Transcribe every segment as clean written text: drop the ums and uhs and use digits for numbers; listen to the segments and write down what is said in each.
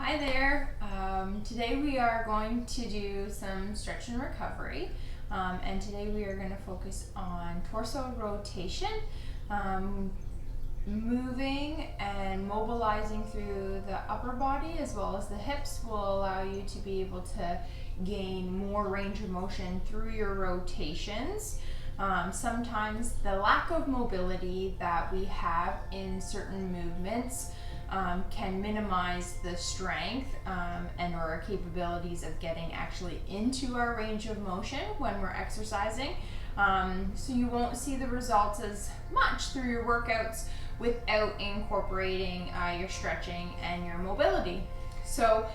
Hi there. Today we are going to do some stretch and recovery, and today we are going to focus on torso rotation. Moving and mobilizing through the upper body as well as the hips will allow you to be able to gain more range of motion through your rotations. Sometimes the lack of mobility that we have in certain movements can minimize the strength and or our capabilities of getting actually into our range of motion when we're exercising. So you won't see the results as much through your workouts without incorporating your stretching and your mobility. So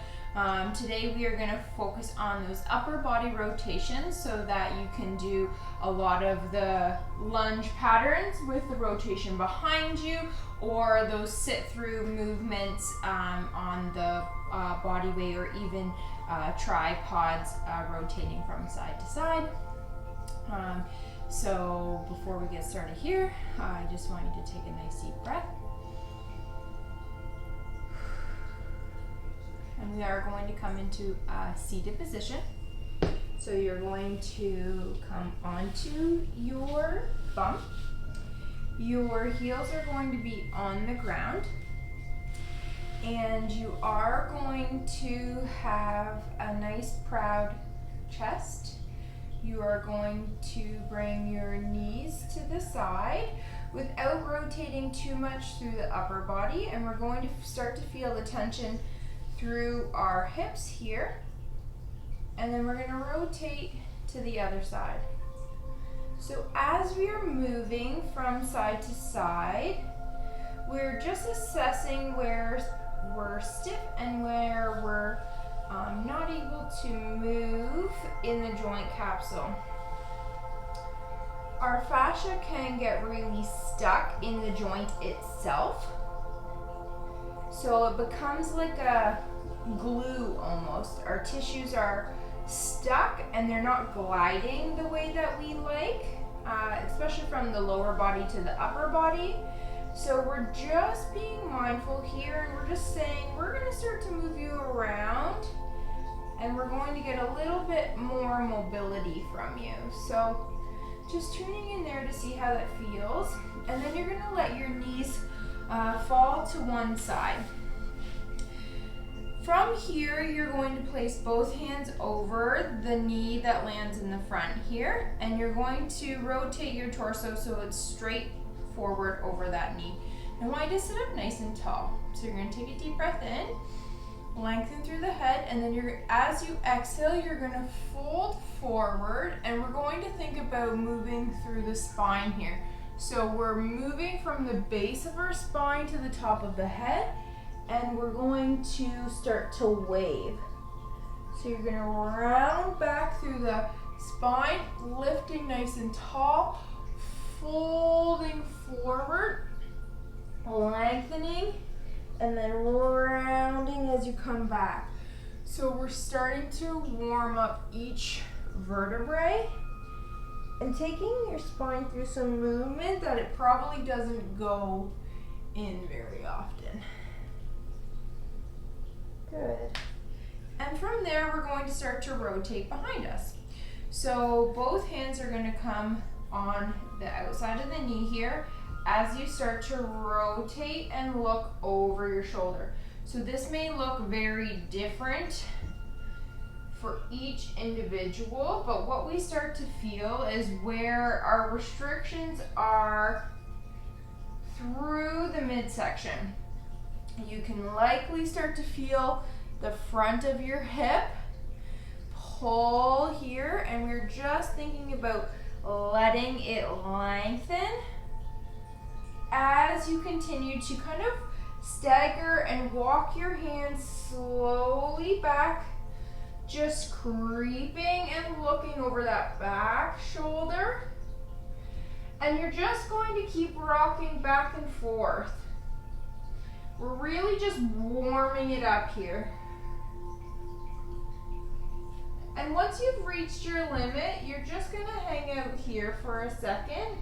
today we are going to focus on those upper body rotations so that you can do a lot of the lunge patterns with the rotation behind you, or those sit-through movements on the body weight, or even tripods rotating from side to side. So before we get started here, I just want you to take a nice deep breath. And we are going to come into a seated position. So you're going to come onto your bum. Your heels are going to be on the ground. And you are going to have a nice proud chest. You are going to bring your knees to the side without rotating too much through the upper body. And we're going to start to feel the tension through our hips here. And then we're going to rotate to the other side. So as we are moving from side to side, we're just assessing where we're stiff and where we're not able to move in the joint capsule. Our fascia can get really stuck in the joint itself. So it becomes like a glue almost. Our tissues are stuck and they're not gliding the way that we like, especially from the lower body to the upper body. So we're just being mindful here, and we're just saying we're going to start to move you around, and we're going to get a little bit more mobility from you. So just tuning in there to see how that feels, and then you're going to let your knees fall to one side. From here, you're going to place both hands over the knee that lands in the front here, and you're going to rotate your torso so it's straight forward over that knee. I want you to sit up nice and tall. So you're going to take a deep breath in, lengthen through the head, and then as you exhale, you're going to fold forward, and we're going to think about moving through the spine here. So we're moving from the base of our spine to the top of the head, and we're going to start to wave. So you're going to round back through the spine, lifting nice and tall, folding forward, lengthening, and then rounding as you come back. So we're starting to warm up each vertebrae and taking your spine through some movement that it probably doesn't go in very often. Good. And from there, we're going to start to rotate behind us. So both hands are going to come on the outside of the knee here as you start to rotate and look over your shoulder. So this may look very different for each individual, but what we start to feel is where our restrictions are through the midsection. You can likely start to feel the front of your hip pull here, and we're just thinking about letting it lengthen as you continue to kind of stagger and walk your hands slowly back, just creeping and looking over that back shoulder. And you're just going to keep rocking back and forth. We're really just warming it up here. And once you've reached your limit, you're just going to hang out here for a second.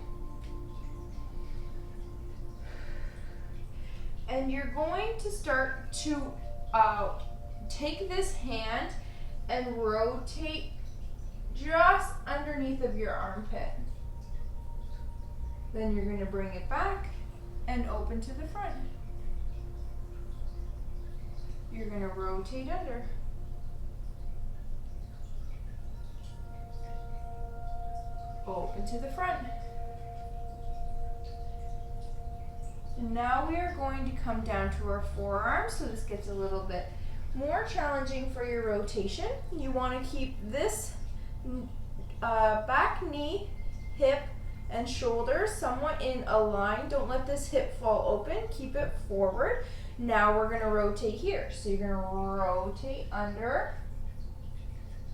And you're going to start to take this hand and rotate just underneath of your armpit. Then you're going to bring it back and open to the front. You're going to rotate under. Open to the front. And now we are going to come down to our forearms, so this gets a little bit more challenging for your rotation. You want to keep this back knee, hip, and shoulders somewhat in a line. Don't let this hip fall open. Keep it forward. Now we're going to rotate here. So you're going to rotate under,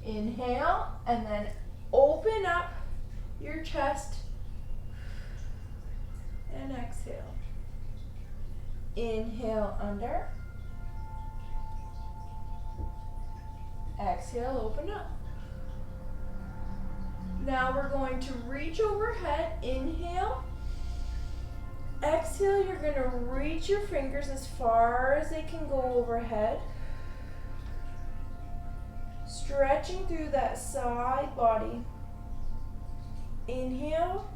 inhale, and then open up your chest and exhale. Inhale under, exhale, open up. Now we're going to reach overhead, inhale, exhale, you're going to reach your fingers as far as they can go overhead. Stretching through that side body. Inhale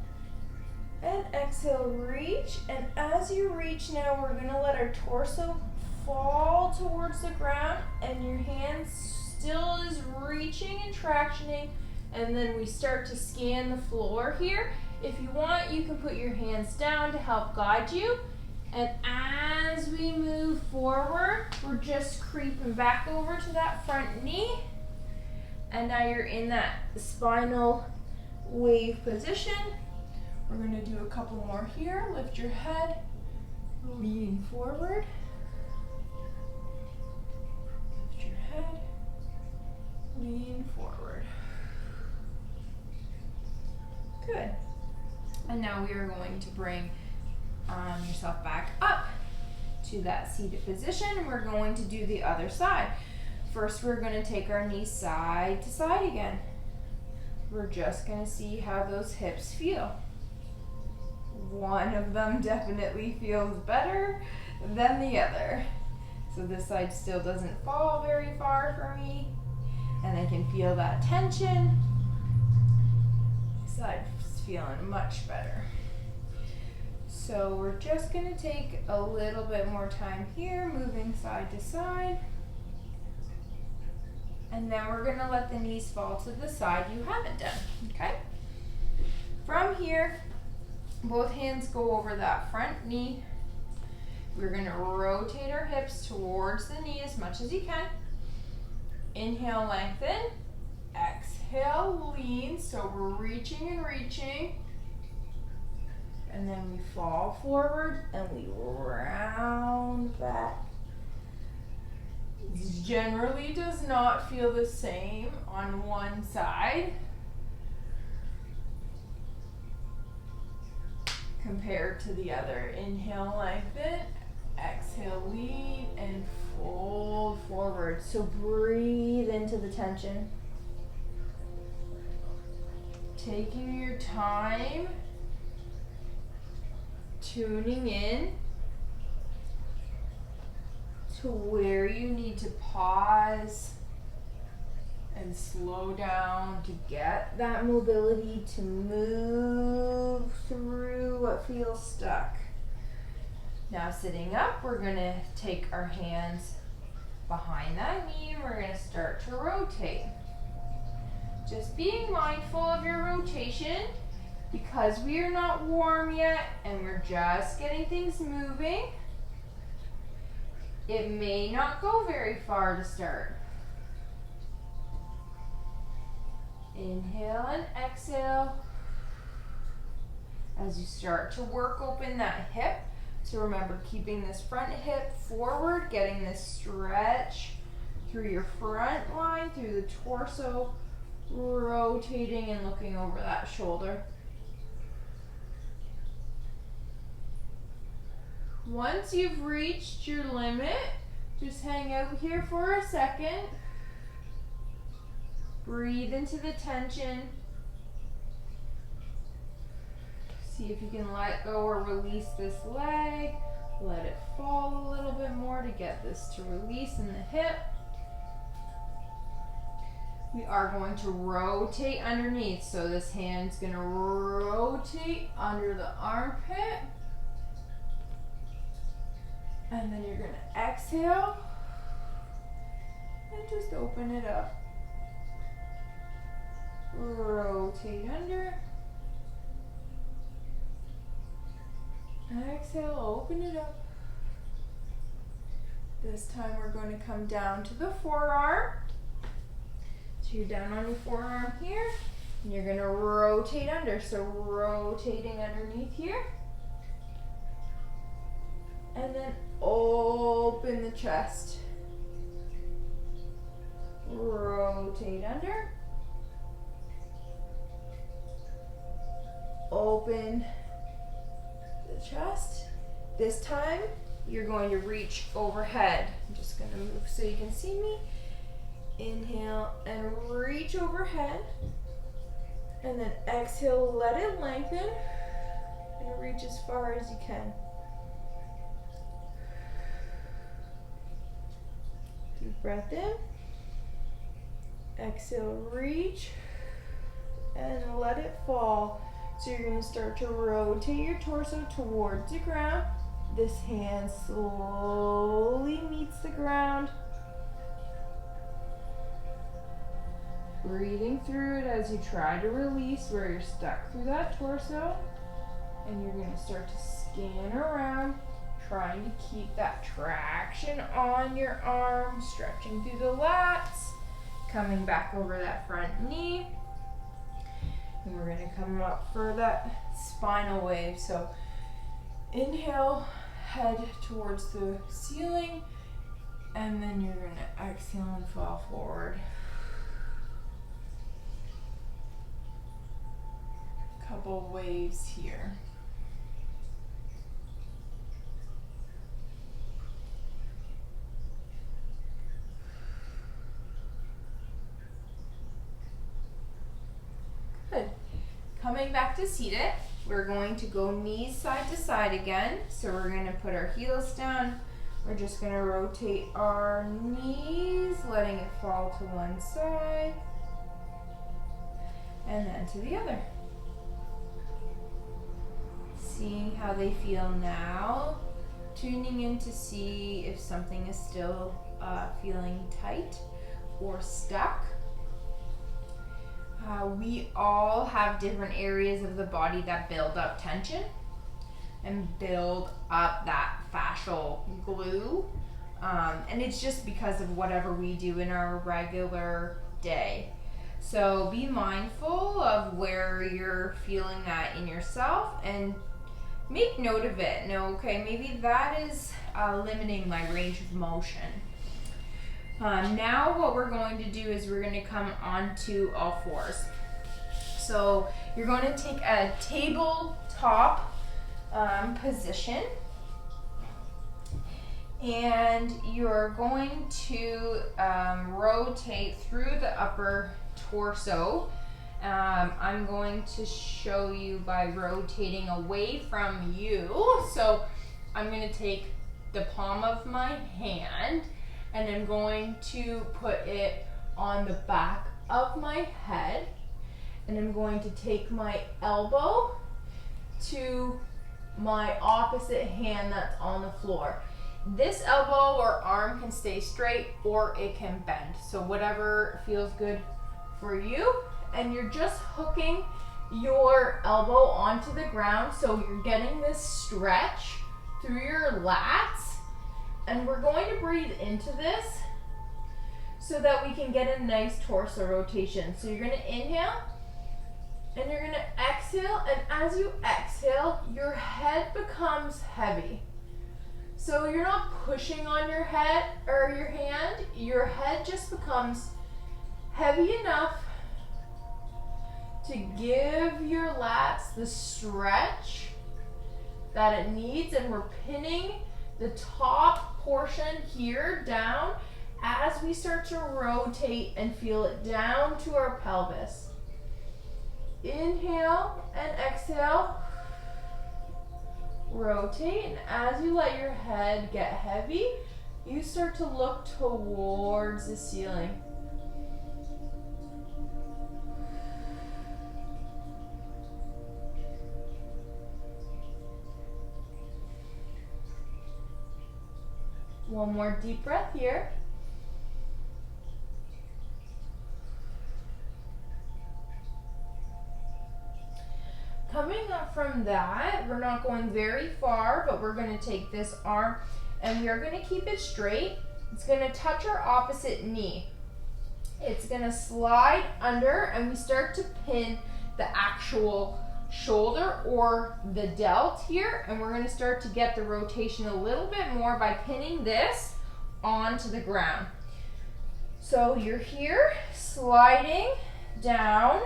and exhale, reach. And as you reach now, we're going to let our torso fall towards the ground and your hand still is reaching and tractioning. And then we start to scan the floor here. If you want, you can put your hands down to help guide you. And as we move forward, we're just creeping back over to that front knee. And now you're in that spinal wave position. We're going to do a couple more here. Lift your head, lean forward. Lift your head, lean forward. Good. And now we are going to bring yourself back up to that seated position, and we're going to do the other side. First, we're going to take our knees side to side again. We're just going to see how those hips feel. One of them definitely feels better than the other. So this side still doesn't fall very far for me, and I can feel that tension. This side's feeling much better. So we're just going to take a little bit more time here, moving side to side. And then we're going to let the knees fall to the side you haven't done, okay? From here, both hands go over that front knee. We're going to rotate our hips towards the knee as much as you can. Inhale, lengthen. Exhale, lean. So we're reaching and reaching. And then we fall forward and we round back. This generally does not feel the same on one side compared to the other. Inhale, lengthen. Exhale, lean, and fold forward. So breathe into the tension. Taking your time, tuning in to where you need to pause and slow down to get that mobility to move through what feels stuck. Now sitting up, we're going to take our hands behind that knee and we're going to start to rotate. Just being mindful of your rotation because we are not warm yet and we're just getting things moving. It may not go very far to start. Inhale and exhale. As you start to work open that hip, so remember keeping this front hip forward, getting this stretch through your front line, through the torso, rotating and looking over that shoulder. Once you've reached your limit, just hang out here for a second. Breathe into the tension. See if you can let go or release this leg. Let it fall a little bit more to get this to release in the hip. We are going to rotate underneath. So this hand's going to rotate under the armpit. And then you're going to exhale and just open it up. Rotate under. Exhale, open it up. This time we're going to come down to the forearm. So you're down on your forearm here, and you're going to rotate under. So rotating underneath here. And then open the chest. Rotate under. Open the chest. This time, you're going to reach overhead. I'm just going to move so you can see me. Inhale and reach overhead. And then exhale, let it lengthen. And reach as far as you can. Deep breath in. Exhale, reach. And let it fall. So you're going to start to rotate your torso towards the ground. This hand slowly meets the ground. Breathing through it as you try to release where you're stuck through that torso. And you're going to start to scan around, trying to keep that traction on your arm, stretching through the lats, coming back over that front knee. And we're going to come up for that spinal wave. So inhale, head towards the ceiling, and then you're going to exhale and fall forward. Couple waves here. Good. Coming back to seated, we're going to go knees side to side again. So we're going to put our heels down. We're just going to rotate our knees, letting it fall to one side and then to the other. Seeing how they feel now, tuning in to see if something is still feeling tight or stuck. We all have different areas of the body that build up tension and build up that fascial glue. And it's just because of whatever we do in our regular day. So be mindful of where you're feeling that in yourself and make note of it. No, okay, maybe that is limiting my range of motion. Now what we're going to do is we're going to come onto all fours. So you're going to take a tabletop position, and you're going to rotate through the upper torso. I'm going to show you by rotating away from you. So I'm going to take the palm of my hand and I'm going to put it on the back of my head, and I'm going to take my elbow to my opposite hand that's on the floor. This elbow or arm can stay straight or it can bend. So whatever feels good for you. And you're just hooking your elbow onto the ground, so you're getting this stretch through your lats. And we're going to breathe into this so that we can get a nice torso rotation. So you're going to inhale and you're going to exhale, and as you exhale, your head becomes heavy. So you're not pushing on your head or your hand, your head just becomes heavy enough to give your lats the stretch that it needs, and we're pinning the top portion here down as we start to rotate and feel it down to our pelvis. Inhale and exhale. Rotate, and as you let your head get heavy, you start to look towards the ceiling. One more deep breath here. Coming up from that, we're not going very far, but we're going to take this arm and we are going to keep it straight. It's going to touch our opposite knee. It's going to slide under and we start to pin the actual shoulder or the delt here, and we're going to start to get the rotation a little bit more by pinning this onto the ground. So you're here, sliding down,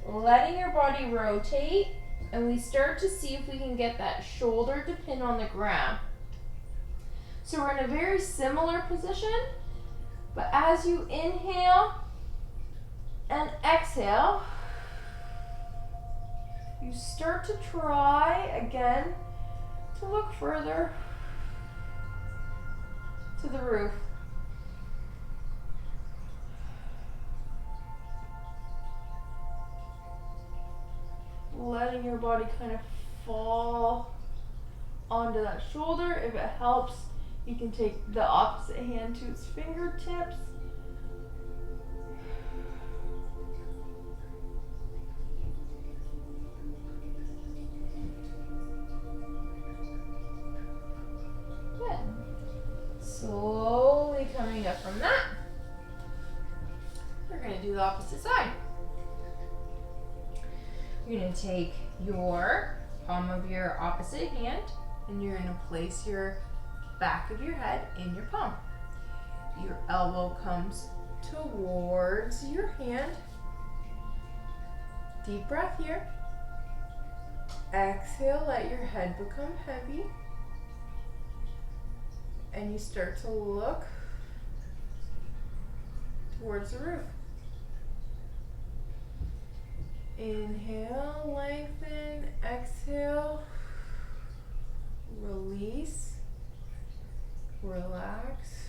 letting your body rotate, and we start to see if we can get that shoulder to pin on the ground. So we're in a very similar position, but as you inhale and exhale, you start to try again to look further to the roof. Letting your body kind of fall onto that shoulder. If it helps, you can take the opposite hand to its fingertips. Good. Slowly coming up from that. We're going to do the opposite side. You're going to take your palm of your opposite hand and you're going to place your back of your head in your palm. Your elbow comes towards your hand. Deep breath here. Exhale, let your head become heavy. And you start to look towards the roof. Inhale, lengthen, exhale, release, relax,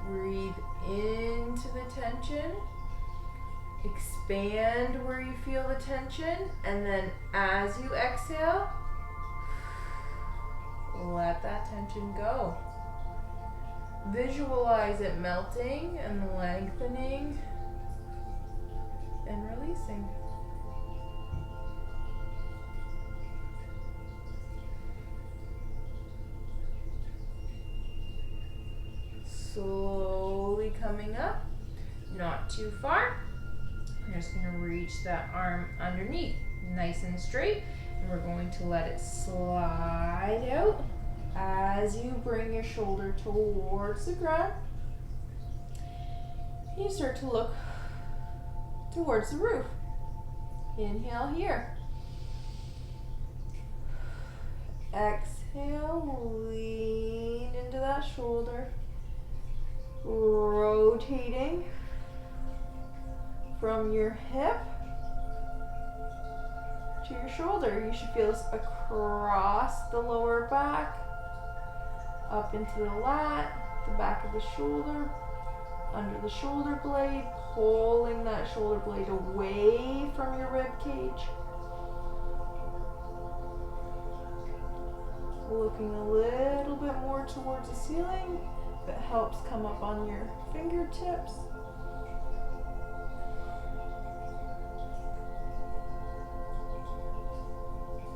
breathe into the tension, expand where you feel the tension, and then as you exhale, let that tension go. Visualize it melting and lengthening and releasing. Slowly coming up, not too far. We're just going to reach that arm underneath, nice and straight, and we're going to let it slide out as you bring your shoulder towards the ground. You start to look towards the roof. Inhale here. Exhale, lean into that shoulder. Rotating from your hip to your shoulder. You should feel this across the lower back, up into the lat, the back of the shoulder, under the shoulder blade, pulling that shoulder blade away from your rib cage. Looking a little bit more towards the ceiling. If it helps, come up on your fingertips.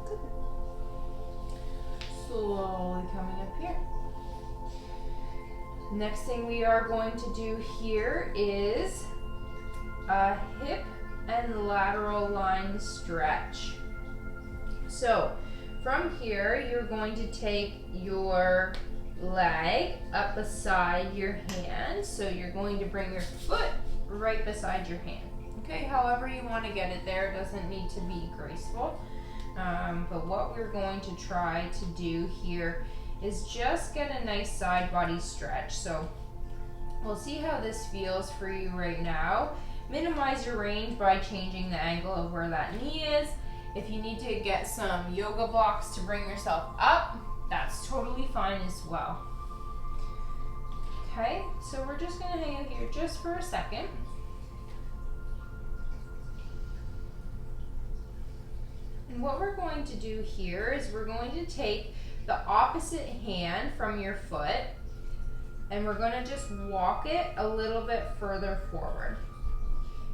Good. Slowly coming up here. Next thing we are going to do here is a hip and lateral line stretch. So from here, you're going to take your leg up beside your hand. So you're going to bring your foot right beside your hand. Okay, however you want to get it there, it doesn't need to be graceful. But what we're going to try to do here is just get a nice side body stretch. So we'll see how this feels for you right now. Minimize your range by changing the angle of where that knee is. If you need to get some yoga blocks to bring yourself up, that's totally fine as well. Okay, so we're just gonna hang out here just for a second. And what we're going to do here is we're going to take the opposite hand from your foot, and we're gonna just walk it a little bit further forward.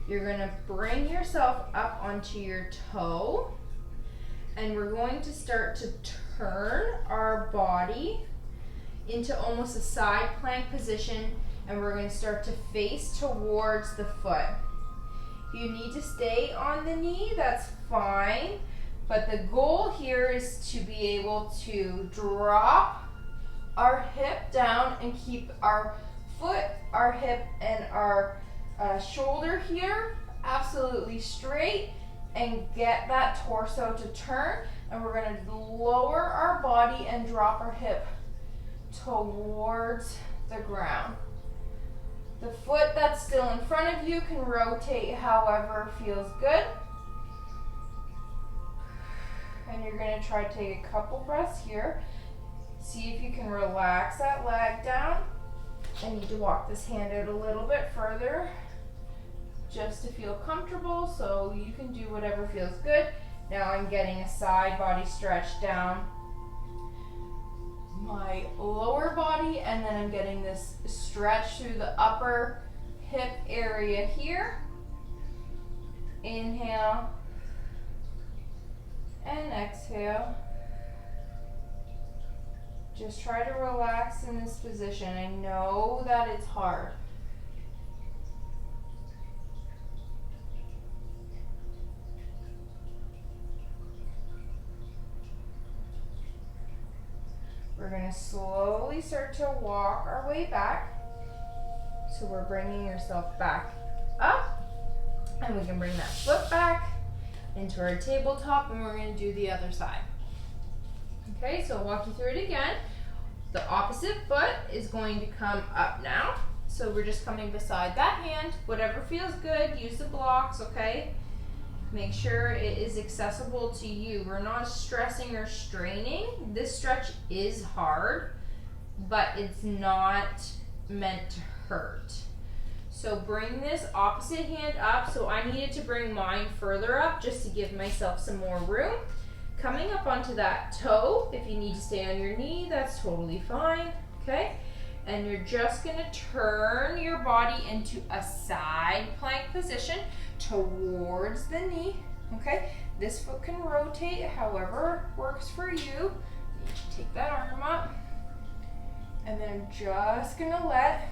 You're gonna bring yourself up onto your toe, and we're going to start to turn our body into almost a side plank position, and we're going to start to face towards the foot. If you need to stay on the knee, that's fine, but the goal here is to be able to drop our hip down and keep our foot, our hip, and our shoulder here absolutely straight, and get that torso to turn, and we're going to lower our body and drop our hip towards the ground. The foot that's still in front of you can rotate however feels good. And you're going to try to take a couple breaths here. See if you can relax that leg down. I need to walk this hand out a little bit further just to feel comfortable, so you can do whatever feels good. Now I'm getting a side body stretch down my lower body, and then I'm getting this stretch through the upper hip area here. Inhale and exhale. Just try to relax in this position. I know that it's hard. We're going to slowly start to walk our way back. So we're bringing yourself back up, and we can bring that foot back into our tabletop, and we're going to do the other side. Okay, so I'll walk you through it again. The opposite foot is going to come up now. So we're just coming beside that hand. Whatever feels good, use the blocks, okay? Make sure it is accessible to you. We're not stressing or straining. This stretch is hard, but it's not meant to hurt. So bring this opposite hand up. So I needed to bring mine further up just to give myself some more room. Coming up onto that toe. If you need to stay on your knee, that's totally fine, okay? And you're just gonna turn your body into a side plank position towards the knee, okay? This foot can rotate however works for you. You take that arm up, and then I'm just gonna let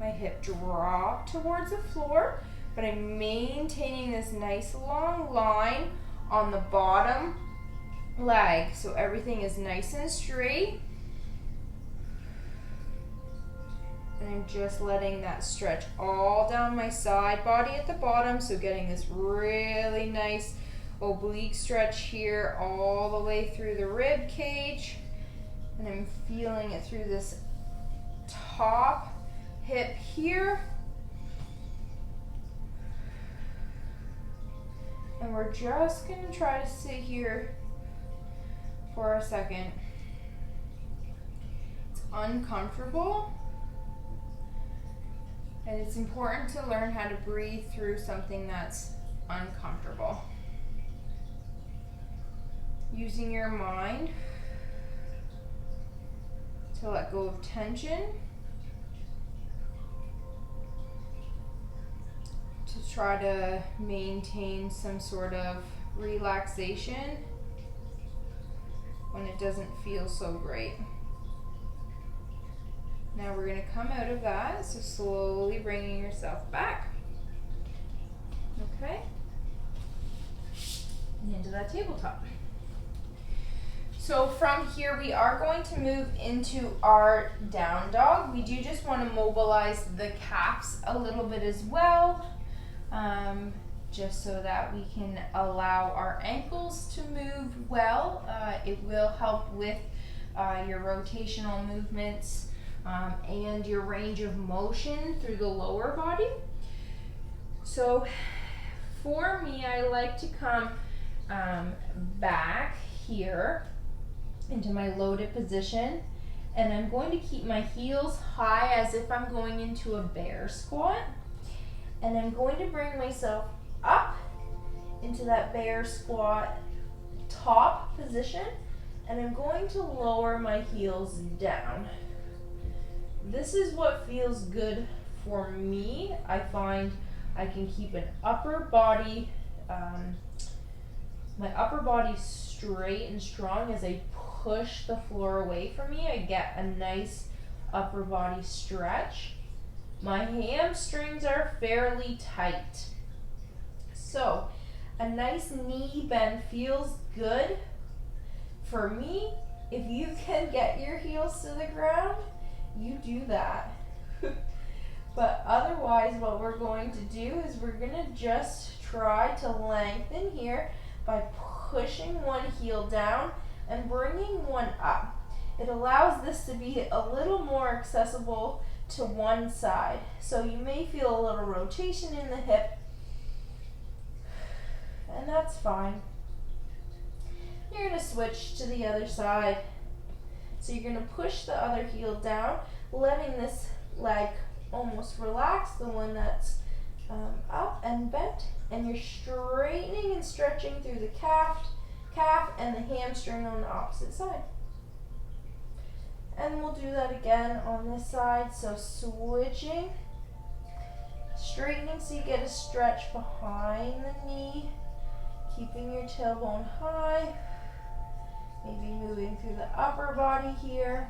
my hip drop towards the floor, but I'm maintaining this nice long line on the bottom leg, so everything is nice and straight. And I'm just letting that stretch all down my side body at the bottom, so getting this really nice oblique stretch here all the way through the rib cage. And I'm feeling it through this top hip here. And we're just going to try to sit here for a second. It's uncomfortable. And it's important to learn how to breathe through something that's uncomfortable. Using your mind to let go of tension, to try to maintain some sort of relaxation when it doesn't feel so great. Now we're going to come out of that, so slowly bringing yourself back. Okay? And into that tabletop. So from here, we are going to move into our down dog. We do just want to mobilize the calves a little bit as well, just so that we can allow our ankles to move well. It will help with your rotational movements and your range of motion through the lower body. So for me, I like to come back here into my loaded position, and I'm going to keep my heels high as if I'm going into a bear squat, and I'm going to bring myself up into that bear squat top position, and I'm going to lower my heels down. This is what feels good for me. I find I can keep an upper body, my upper body straight and strong as I push the floor away from me. I get a nice upper body stretch. My hamstrings are fairly tight. So a nice knee bend feels good. For me, if you can get your heels to the ground, you do that. But otherwise, what we're going to do is we're going to just try to lengthen here by pushing one heel down and bringing one up. It allows this to be a little more accessible to one side. So you may feel a little rotation in the hip, and that's fine. You're going to switch to the other side. So you're going to push the other heel down, letting this leg almost relax, the one that's up and bent, and you're straightening and stretching through the calf and the hamstring on the opposite side. And we'll do that again on this side. So switching, straightening so you get a stretch behind the knee, keeping your tailbone high, maybe moving through the upper body here,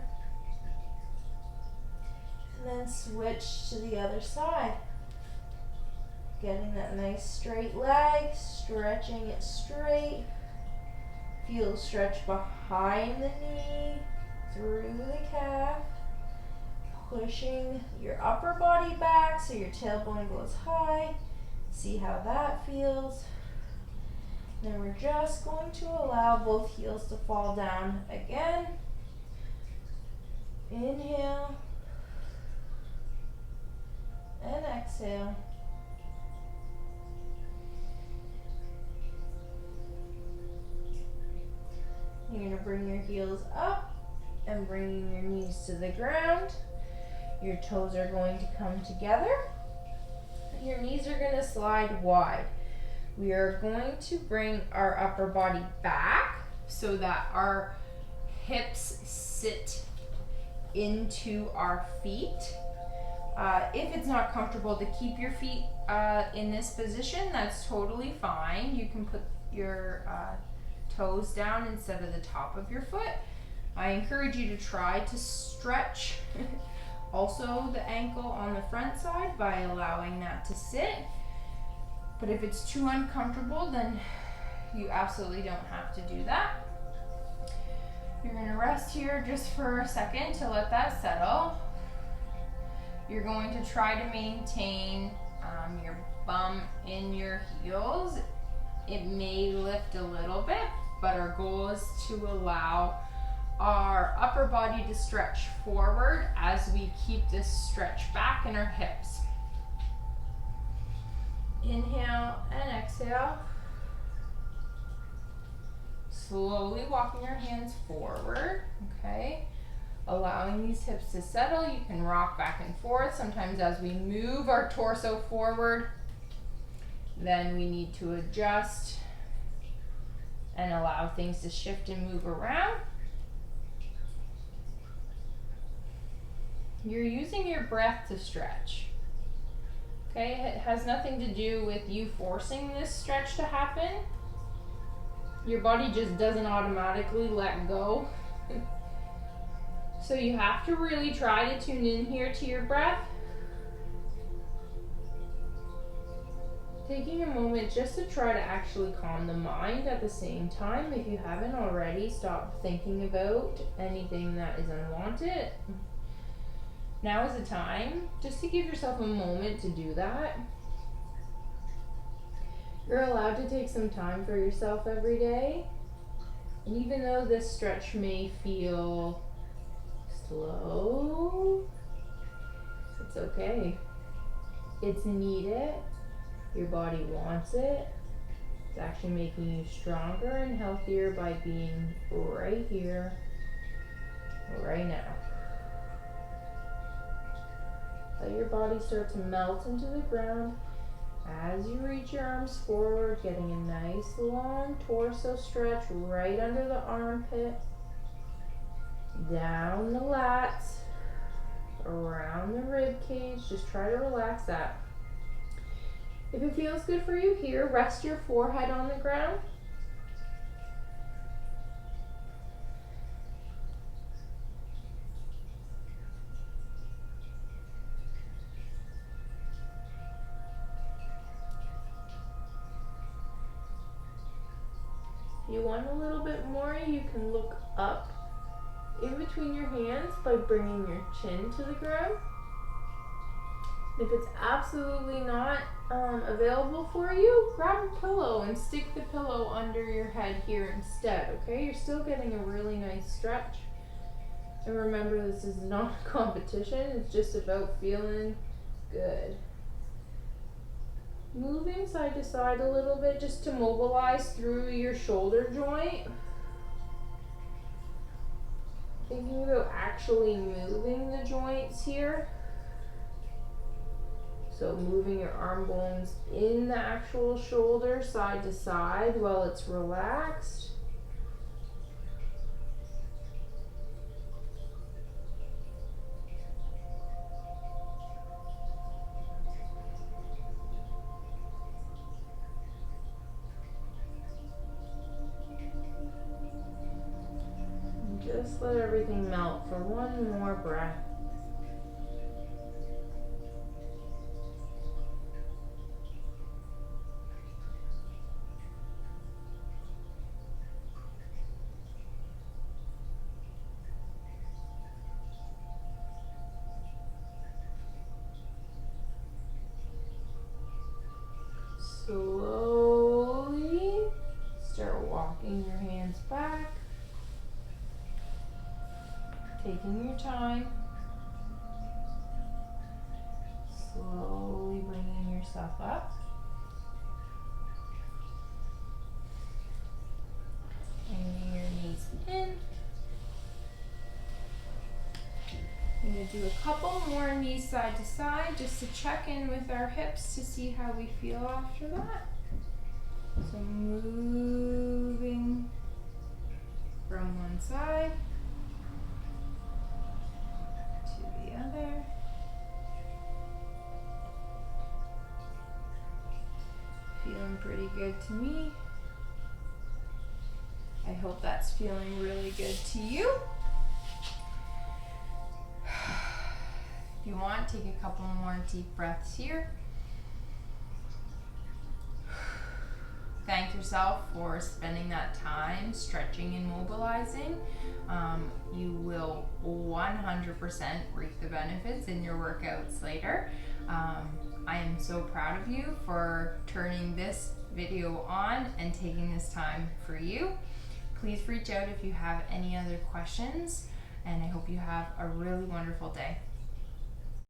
and then switch to the other side. Getting that nice straight leg, stretching it straight. Feel stretch behind the knee, through the calf, pushing your upper body back so your tailbone goes high. See how that feels. Then we're just going to allow both heels to fall down again. Inhale and exhale. You're going to bring your heels up and bringing your knees to the ground. Your toes are going to come together. Your knees are going to slide wide. We are going to bring our upper body back so that our hips sit into our feet. If it's not comfortable to keep your feet in this position, that's totally fine. You can put your toes down instead of the top of your foot. I encourage you to try to stretch also the ankle on the front side by allowing that to sit. But if it's too uncomfortable, then you absolutely don't have to do that. You're going to rest here just for a second to let that settle. You're going to try to maintain your bum in your heels. It may lift a little bit, but our goal is to allow our upper body to stretch forward as we keep this stretch back in our hips. Inhale and exhale. Slowly walking your hands forward, okay? Allowing these hips to settle. You can rock back and forth. Sometimes as we move our torso forward, then we need to adjust and allow things to shift and move around. You're using your breath to stretch. Okay, it has nothing to do with you forcing this stretch to happen. Your body just doesn't automatically let go. So you have to really try to tune in here to your breath. Taking a moment just to try to actually calm the mind at the same time. If you haven't already, stop thinking about anything that is unwanted. Now is the time just to give yourself a moment to do that. You're allowed to take some time for yourself every day. And even though this stretch may feel slow, it's okay. It's needed. Your body wants it. It's actually making you stronger and healthier by being right here, right now. Let your body start to melt into the ground As you reach your arms forward, getting a nice long torso stretch right under the armpit, down the lats, around the rib cage. Just try to relax that. If it feels good for you here, rest your forehead on the ground. If you want a little bit more, you can look up in between your hands by bringing your chin to the ground. If it's absolutely not available for you, grab a pillow and stick the pillow under your head here instead, okay? You're still getting a really nice stretch. And remember, this is not a competition, it's just about feeling good. Moving side to side a little bit just to mobilize through your shoulder joint. Thinking about actually moving the joints here. So moving your arm bones in the actual shoulder side to side while it's relaxed. And just let everything melt for one more breath. Slowly start walking your hands back, taking your time, slowly bringing yourself up, bringing your knees in. I'm going to do a couple more knees side to side just to check in with our hips to see how we feel after that. So moving from one side to the other. Feeling pretty good to me. I hope that's feeling really good to you. If you want, take a couple more deep breaths here. Thank yourself for spending that time stretching and mobilizing. You will 100% reap the benefits in your workouts later. I am so proud of you for turning this video on and taking this time for you. Please reach out if you have any other questions, and I hope you have a really wonderful day.